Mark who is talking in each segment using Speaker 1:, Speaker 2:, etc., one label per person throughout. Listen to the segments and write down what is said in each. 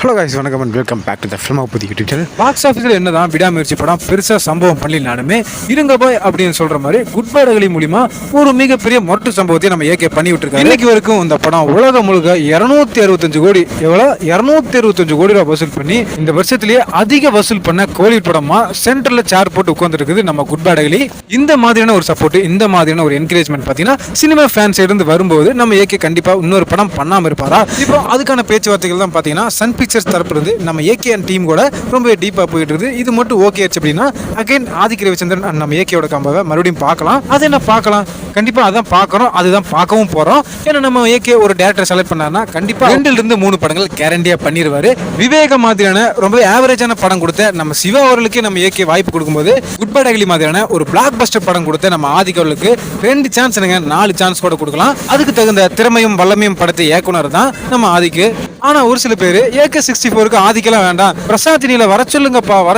Speaker 1: Hello guys, வணக்கம் and welcome back to the film புதிய YouTube channel. Box ஆஃபீஸில் என்னதான் விடாமுயற்சி படம் பெருசாக சம்பவம் பண்ணலினாலுமே இருங்க பாய் அப்படின்னு சொல்கிற மாதிரி குட் பை அகலி மூலிமா ஒரு மிகப்பெரிய மொட்டு சம்பவத்தை நம்ம ஏகே பண்ணி விட்டுருக்காங்க. இன்னைக்கு வரைக்கும் இந்த படம் உலகம் முழுக்க 265 கோடி எவ்வளோ 265 கோடி ரூபாய் வசூல் பண்ணி இந்த வருஷத்திலேயே அதிக வசூல் பண்ண கோலிவுட் படமா சென்டரில் சேர் போட்டு உட்காந்துருக்குது நம்ம குட் பை அகலி. இந்த மாதிரியான ஒரு சப்போர்ட், இந்த மாதிரியான ஒரு என்கரேஜ்மெண்ட் பார்த்தீங்கன்னா சினிமா ஃபேன்ஸ் இருந்து வரும்போது நம்ம ஏகே கண்டிப்பாக இன்னொரு படம் பண்ணாமல் இருப்பாரா? இப்போ அதுக்கான பேச்சுவார்த்தைகள் தான் பார்த்தீங்கன்னா சன் பிக்சர்ஸ் தரப்பு இருந்து நம்ம ஏகே அண்ட் டீம் கூட ரொம்ப டீப்பாக போயிட்டு இருக்குது. இது மட்டும் ஓகே ஆச்சு அப்படின்னா அகைன் ஆதித்ய ரவிச்சந்திரன் அண்ட் நம்ம ஏகேயோட காம்போவை மறுபடியும் பார்க்கலாம். அது என்ன பார்க்கலாம், கண்டிப்பாக அதான் பார்க்குறோம், அதுதான் பார்க்கவும் போகிறோம். ஏன்னா நம்ம ஏகே ஒரு டேரக்டர் செலக்ட் பண்ணாருன்னா கண்டிப்பாக 2-3 படங்கள் கேரண்டியாக பண்ணிடுவார். விவேக மாதிரியான ரொம்ப ஆவரேஜான படம் கொடுத்த நம்ம சிவா அவர்களுக்கே நம்ம ஏகே வாய்ப்பு கொடுக்கும்போது குட் பை அகலி மாதிரியான ஒரு பிளாக் பஸ்டர் படம் கொடுத்த நம்ம ஆதித்ய அவர்களுக்கு 2 சான்ஸ் 4 சான்ஸ் கூட கொடுக்கலாம். அதுக்கு தகுந்த திறமையும் வல்லமையும் படத்தை இயக்குனர் தான் நம்ம ஆதிக்கு. ஆனா ஒரு சில பேர் ஏகே 64க்கு ஆதிக்கலாம் வேண்டாம், பிரசாந்தினியில வர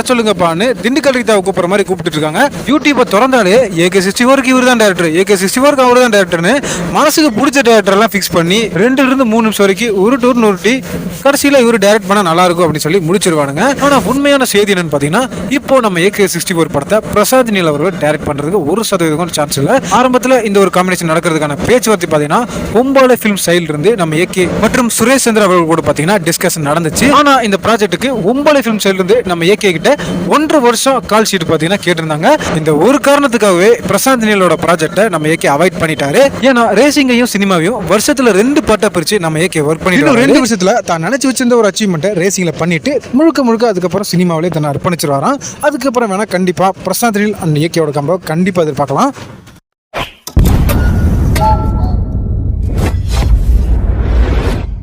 Speaker 1: சொல்லுங்கப்பான்னு திண்டுக்கல் ரீதாவை கூப்பிடுற மாதிரி கூப்பிட்டு இருக்காங்க. யூடியூப்பை திறந்தாலே ஏகே 64க்கு இவர் தான் டேரக்டர், ஏகே 64க்கு அவர் தான் டேரக்டர்னு மனசுக்கு பிடிச்ச டேரக்டர் எல்லாம் ஃபிக்ஸ் பண்ணி 2-3 நிமிஷம் வரைக்கும் உருட்டி கடைசியில இவர் டைரக்ட் பண்ணா நல்லா இருக்கும் அப்படின்னு சொல்லி முடிச்சிருவானுங்க. ஆனா உண்மையான செய்தி என்னன்னு பாத்தீங்கன்னா இப்போ நம்ம ஏகே 64 படத்தை பிரசாந்தினியில் அவர்கள் டைரக்ட் பண்றதுக்கு 1% சான்ஸ் இல்ல. ஆரம்பத்துல இந்த ஒரு காம்பினேஷன் நடக்கிறதுக்கான பேச்சுவார்த்தை பாத்தீங்கன்னா பொம்பாலை பிலிம் சைடுல இருந்து நம்ம ஏகே மற்றும் சுரேஷ் சந்திர அவர்கள் கூட பாத்தீங்கன்னா டிஸ்கஷன் நடந்துச்சு. ஆனா இந்த ப்ராஜெக்ட்டுக்கு பொம்பாலை பிலிம் சைடுல இருந்து நம்ம ஏகே கிட்ட 1.5 வருஷம் கால் ஷீட் பாத்தீங்கன்னா கேட்டிருந்தாங்க. இந்த ஒரு காரணத்துக்காகவே பிரசாந்தினியோட ப்ராஜெக்ட்டை நம்ம ஏகே அவாய்ட் பண்ணிட்டாரு. ஏன்னா ரேசிங்கையும் சினிமாவையும் வருஷத்துல 2 பார்ட்டா பிரிச்சு நம்ம ஏகே ஒர்க் பண்ணிட்டு 2 வருஷத்துல தான் நினைச்சு வச்சிருந்த ஒரு அச்சீவ்மெண்ட்டை ரேசிங்ல பண்ணிட்டு முழுக்க அதுக்கப்புறம் சினிமாவிலே தன்னை அர்ப்பணிச்சிருவாராம். அதுக்கப்புறம் வேணா கண்டிப்பா பிரசாந்தினில் அந்த ஏகேயோட காம்போ கண்டிப்பா எதிர்பார்க்கலாம்.